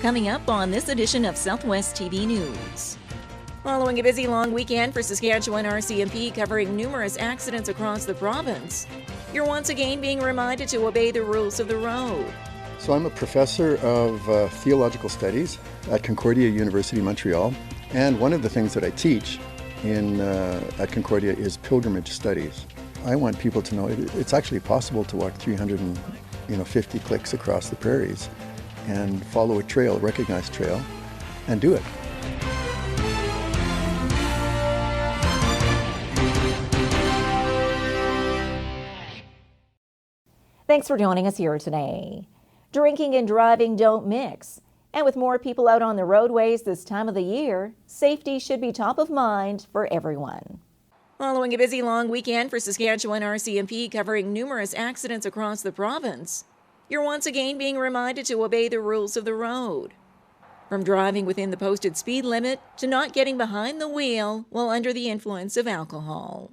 Coming up on this edition of Southwest TV News. Following a busy long weekend for Saskatchewan RCMP covering numerous accidents across the province, you're once again being reminded to obey the rules of the road. So I'm a professor of theological studies at Concordia University, Montreal, and one of the things that I teach at Concordia is pilgrimage studies. I want people to know it's actually possible to walk 350 clicks across the prairies and follow a trail, a recognized trail, and do it. Thanks for joining us here today. Drinking and driving don't mix. And with more people out on the roadways this time of the year, safety should be top of mind for everyone. Following a busy long weekend for Saskatchewan RCMP covering numerous accidents across the province, you're once again being reminded to obey the rules of the road. From driving within the posted speed limit to not getting behind the wheel while under the influence of alcohol.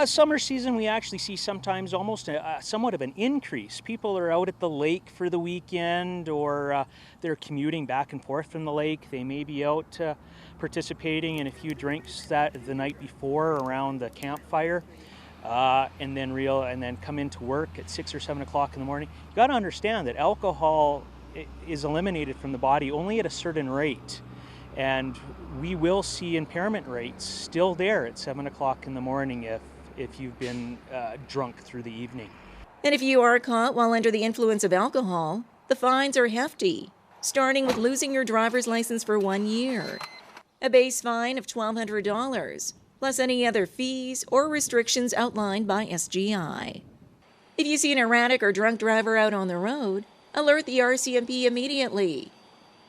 Summer season, we actually see sometimes almost somewhat of an increase. People are out at the lake for the weekend, or they're commuting back and forth from the lake. They may be out participating in a few drinks the night before around the campfire, and then come into work at 6 or 7 o'clock in the morning. You got to understand that alcohol is eliminated from the body only at a certain rate. And we will see impairment rates still there at 7 o'clock in the morning if you've been drunk through the evening. And if you are caught while under the influence of alcohol, the fines are hefty, starting with losing your driver's license for 1 year, a base fine of $1,200, plus any other fees or restrictions outlined by SGI. If you see an erratic or drunk driver out on the road, alert the RCMP immediately,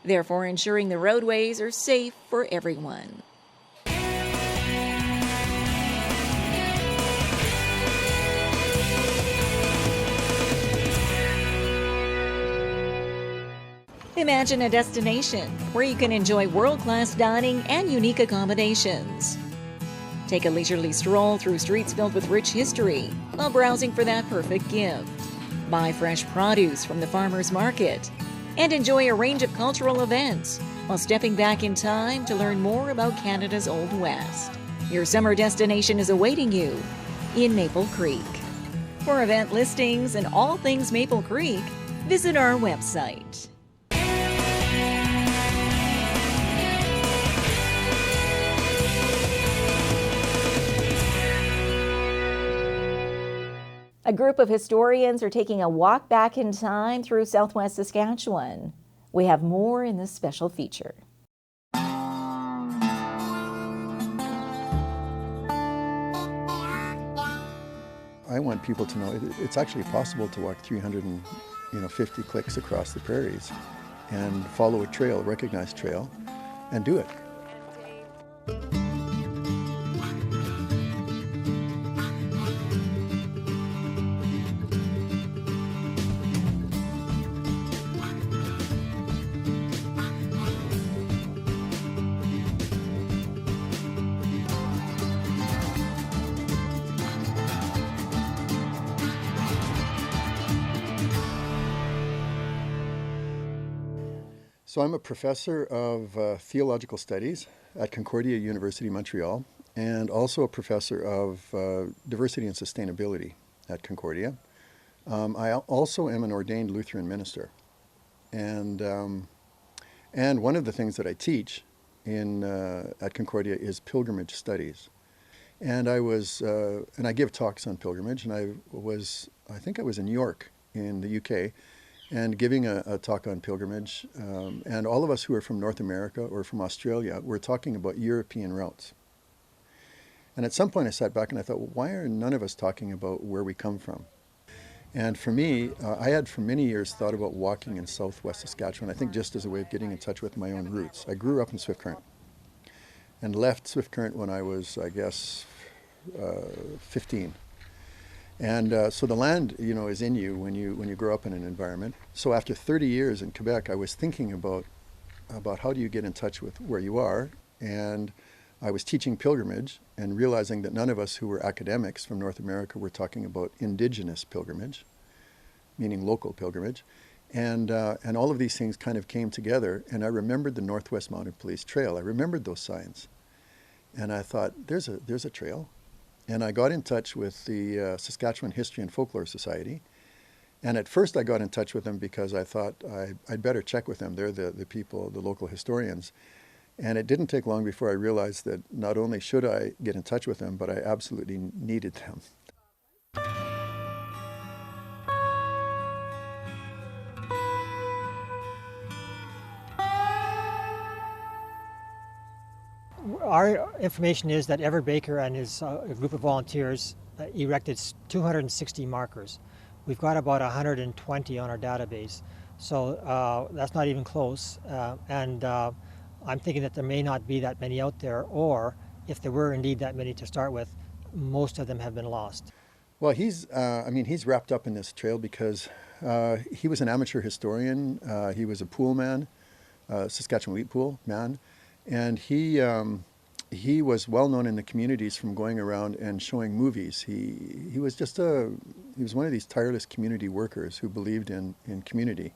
therefore ensuring the roadways are safe for everyone. Imagine a destination where you can enjoy world-class dining and unique accommodations. Take a leisurely stroll through streets filled with rich history while browsing for that perfect gift. Buy fresh produce from the farmers market and enjoy a range of cultural events while stepping back in time to learn more about Canada's Old West. Your summer destination is awaiting you in Maple Creek. For event listings and all things Maple Creek, visit our website. A group of historians are taking a walk back in time through Southwest Saskatchewan. We have more in this special feature. I want people to know it's actually possible to walk 350 clicks across the prairies and follow a trail, a recognized trail, and do it. So I'm a professor of theological studies at Concordia University, Montreal, and also a professor of diversity and sustainability at Concordia. I also am an ordained Lutheran minister. And one of the things that I teach at Concordia is pilgrimage studies. And I give talks on pilgrimage, and I think I was in York in the UK, and giving a talk on pilgrimage. And all of us who are from North America or from Australia, we're talking about European routes. And at some point I sat back and I thought, well, why are none of us talking about where we come from? And for me, I had for many years thought about walking in Southwest Saskatchewan, I think just as a way of getting in touch with my own roots. I grew up in Swift Current and left Swift Current when I was, I guess, 15. And so the land, is in you when you grow up in an environment. So after 30 years in Quebec, I was thinking about how do you get in touch with where you are. And I was teaching pilgrimage and realizing that none of us who were academics from North America were talking about indigenous pilgrimage, meaning local pilgrimage. And all of these things kind of came together, and I remembered the Northwest Mounted Police Trail. I remembered those signs. And I thought, there's a trail. And I got in touch with the Saskatchewan History and Folklore Society. And at first I got in touch with them because I thought I'd better check with them. They're the people, the local historians. And it didn't take long before I realized that not only should I get in touch with them, but I absolutely needed them. Our information is that Everett Baker and his group of volunteers erected 260 markers. We've got about 120 on our database, so that's not even close. I'm thinking that there may not be that many out there, or if there were indeed that many to start with, most of them have been lost. Well, he's wrapped up in this trail because he was an amateur historian. He was a pool man, Saskatchewan wheat pool man, and he was well known in the communities from going around and showing movies. He was one of these tireless community workers who believed in community.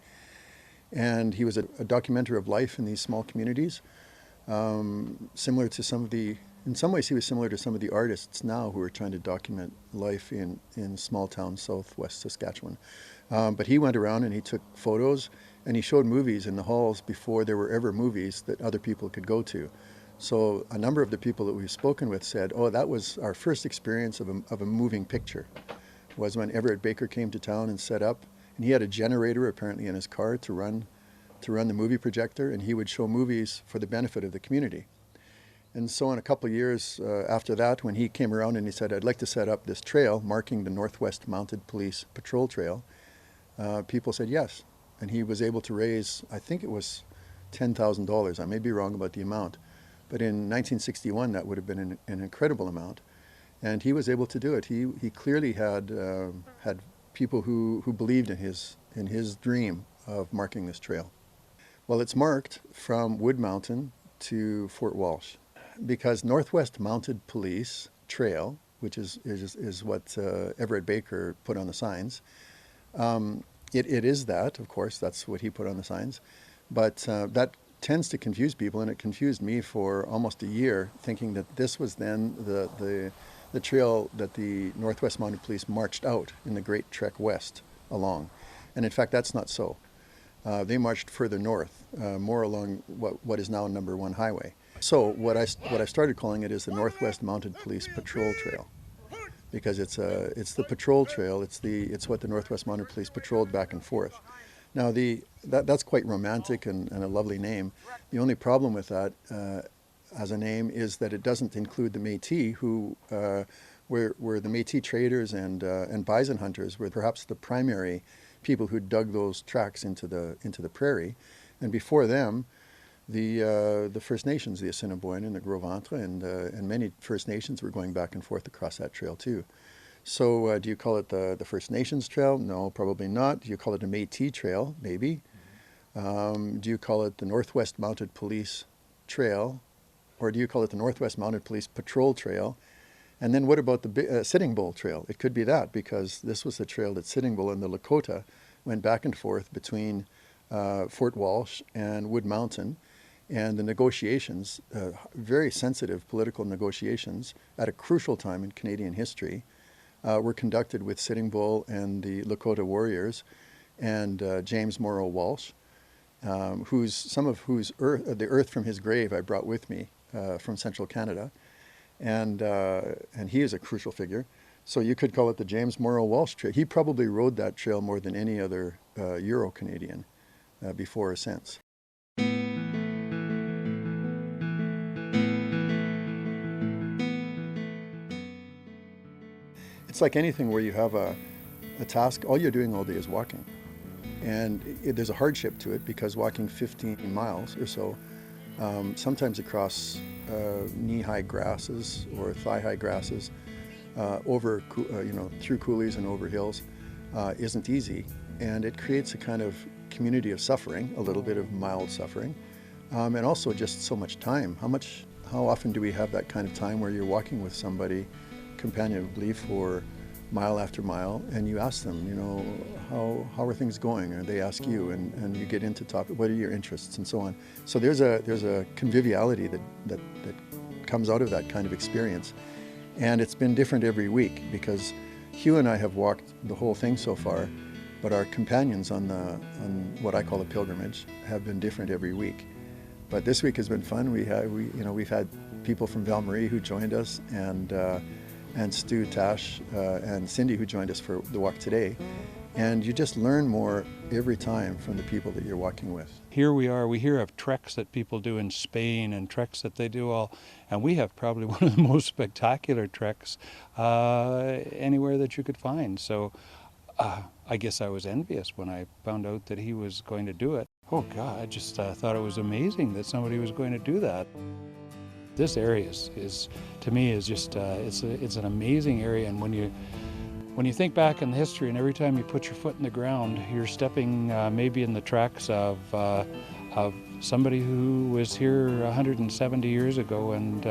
And he was a documenter of life in these small communities, similar to in some ways he was similar to some of the artists now who are trying to document life in small town Southwest Saskatchewan. But he went around and he took photos and he showed movies in the halls before there were ever movies that other people could go to. So a number of the people that we've spoken with said, oh, that was our first experience of a moving picture, was when Everett Baker came to town and set up. And he had a generator apparently in his car to run the movie projector, and he would show movies for the benefit of the community. And so in a couple of years after that, when he came around and he said, I'd like to set up this trail marking the Northwest Mounted Police Patrol Trail, people said yes. And he was able to raise, I think it was $10,000. I may be wrong about the amount. But in 1961, that would have been an incredible amount. And he was able to do it. He clearly had people who believed in his dream of marking this trail. Well, it's marked from Wood Mountain to Fort Walsh, because Northwest Mounted Police Trail, which is what Everett Baker put on the signs, it is that, of course, that's what he put on the signs, but that tends to confuse people, and it confused me for almost a year, thinking that this was then the trail that the Northwest Mounted Police marched out in the Great Trek West along. And in fact, that's not so. They marched further north, more along what is now number 1 highway. So what I started calling it is the Northwest Mounted Police Patrol Trail, because it's the patrol trail. It's what the Northwest Mounted Police patrolled back and forth. Now that's quite romantic and a lovely name. The only problem with that as a name is that it doesn't include the Métis, who were the Métis traders and bison hunters were perhaps the primary people who dug those tracks into the prairie, and before them, the First Nations, the Assiniboine and the Gros Ventre, and many First Nations were going back and forth across that trail too. So do you call it the First Nations Trail? No, probably not. Do you call it a Métis Trail? Maybe. Do you call it the Northwest Mounted Police Trail? Or do you call it the Northwest Mounted Police Patrol Trail? And then what about the Sitting Bull Trail? It could be that, because this was the trail that Sitting Bull and the Lakota went back and forth between Fort Walsh and Wood Mountain. And the negotiations, very sensitive political negotiations at a crucial time in Canadian history, were conducted with Sitting Bull and the Lakota warriors and James Morrow Walsh, the earth from his grave I brought with me from central Canada, and he is a crucial figure. So you could call it the James Morrow Walsh Trail. He probably rode that trail more than any other Euro-Canadian before or since. It's like anything where you have a task, all you're doing all day is walking. And there's a hardship to it, because walking 15 miles or so, sometimes across knee-high grasses or thigh-high grasses, over through coulees and over hills, isn't easy. And it creates a kind of community of suffering, a little bit of mild suffering, and also just so much time. How often do we have that kind of time where you're walking with somebody companionably for mile after mile, and you ask them, you know, how are things going? Or they ask you, and you get into what are your interests and so on. So there's a conviviality that comes out of that kind of experience. And it's been different every week because Hugh and I have walked the whole thing so far, but our companions on what I call a pilgrimage have been different every week. But this week has been fun. We've had people from Val Marie who joined us, and Stu, Tash, and Cindy who joined us for the walk today. And you just learn more every time from the people that you're walking with. Here we hear of treks that people do in Spain and treks that they do all, and we have probably one of the most spectacular treks anywhere that you could find. So I guess I was envious when I found out that he was going to do it. Oh God, I just thought it was amazing that somebody was going to do that. This area is to me, is just, it's an amazing area, and when you think back in the history, and every time you put your foot in the ground, you're stepping maybe in the tracks of somebody who was here 170 years ago, and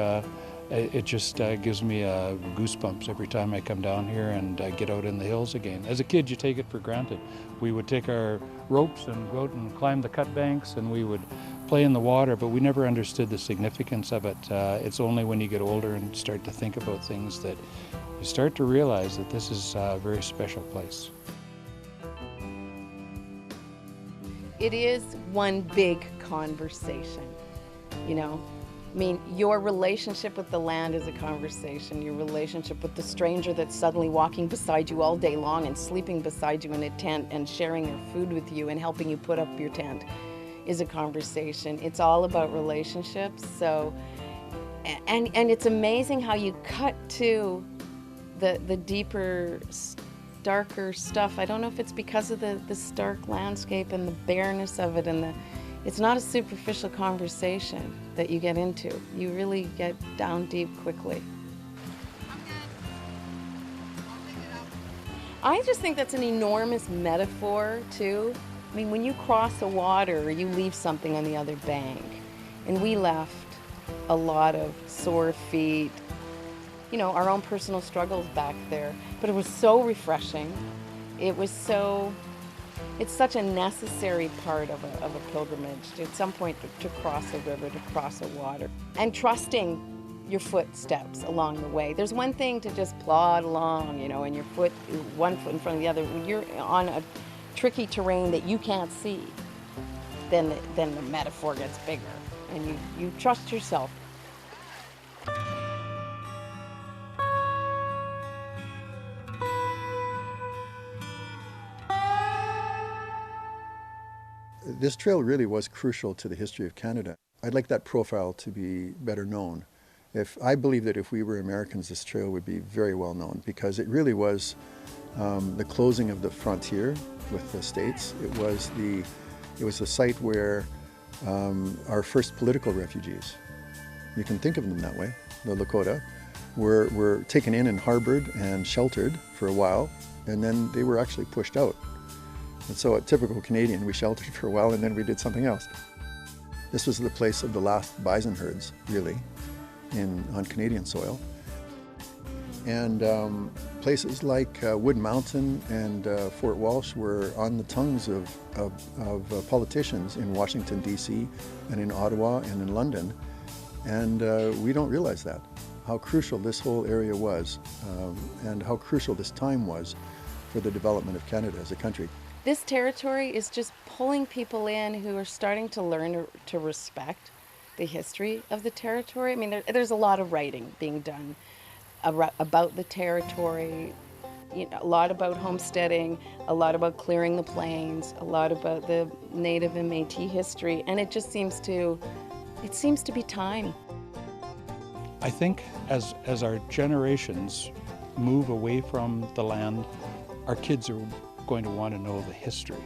it just gives me goosebumps every time I come down here and get out in the hills again. As a kid, you take it for granted. We would take our ropes and go out and climb the cut banks, and we would play in the water, but we never understood the significance of it. It's only when you get older and start to think about things that you start to realize that this is a very special place. It is one big conversation, you know. I mean, your relationship with the land is a conversation. Your relationship with the stranger that's suddenly walking beside you all day long and sleeping beside you in a tent and sharing their food with you and helping you put up your tent is a conversation. It's all about relationships. So, and it's amazing how you cut to the deeper, darker stuff. I don't know if it's because of the stark landscape and the bareness of it, and it's not a superficial conversation that you get into. You really get down deep quickly. I just think that's an enormous metaphor too. I mean, when you cross a water or you leave something on the other bank, and we left a lot of sore feet, you know, our own personal struggles back there, but it was so refreshing. It's such a necessary part of a pilgrimage at some point to cross a river, to cross a water, and trusting your footsteps along the way. There's one thing to just plod along, you know, and one foot in front of the other. When you're on a tricky terrain that you can't see, then the metaphor gets bigger, and you trust yourself. This trail really was crucial to the history of Canada. I'd like that profile to be better known. I believe that if we were Americans, this trail would be very well known, because it really was the closing of the frontier with the States. It was the site where our first political refugees, you can think of them that way, the Lakota, were taken in and harbored and sheltered for a while, and then they were actually pushed out. And so a typical Canadian, we sheltered for a while and then we did something else. This was the place of the last bison herds, really, on Canadian soil. And places like Wood Mountain and Fort Walsh were on the tongues of politicians in Washington, D.C., and in Ottawa and in London. And we don't realize that, how crucial this whole area was, and how crucial this time was for the development of Canada as a country. This territory is just pulling people in who are starting to learn to respect the history of the territory. I mean, there's a lot of writing being done about the territory, you know, a lot about homesteading, a lot about clearing the plains, a lot about the Native and Métis history, and it seems to be time. I think as our generations move away from the land, our kids are going to want to know the history.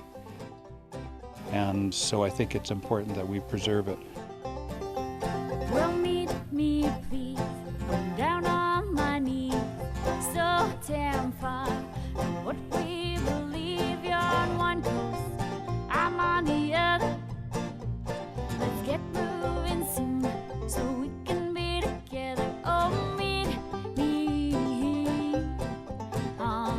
And so I think it's important that we preserve it. Well, meet me, please. I'm down on my knees. So damn far from what we believe. You're on one coast, I'm on the other. Let's get moving soon so we can be together. Oh, meet me on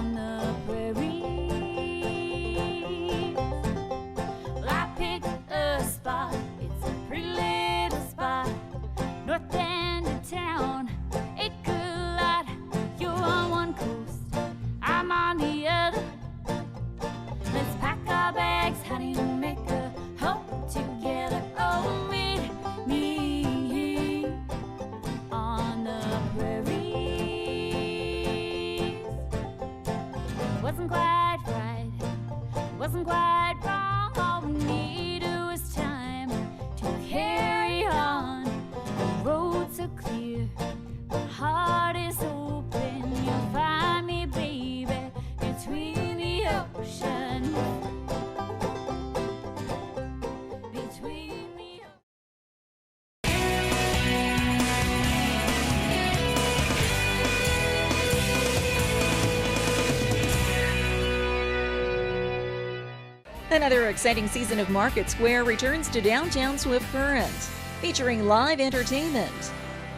Another exciting season of Market Square returns to downtown Swift Current, featuring live entertainment,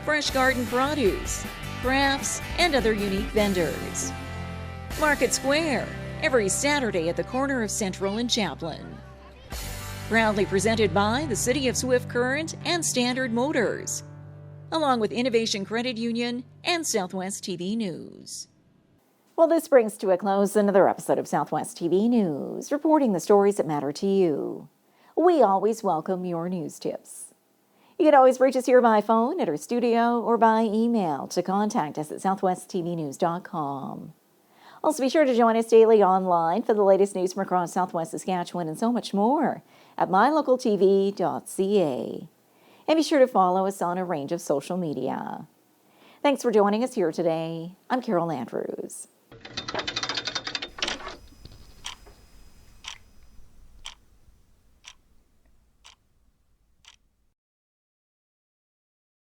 fresh garden produce, crafts, and other unique vendors. Market Square, every Saturday at the corner of Central and Chaplin. Proudly presented by the City of Swift Current and Standard Motors, along with Innovation Credit Union and Southwest TV News. Well, this brings to a close another episode of Southwest TV News, reporting the stories that matter to you. We always welcome your news tips. You can always reach us here by phone at our studio or by email to contact us at southwesttvnews.com. Also, be sure to join us daily online for the latest news from across Southwest Saskatchewan and so much more at MyLocalTV.ca. And be sure to follow us on a range of social media. Thanks for joining us here today. I'm Carol Andrews.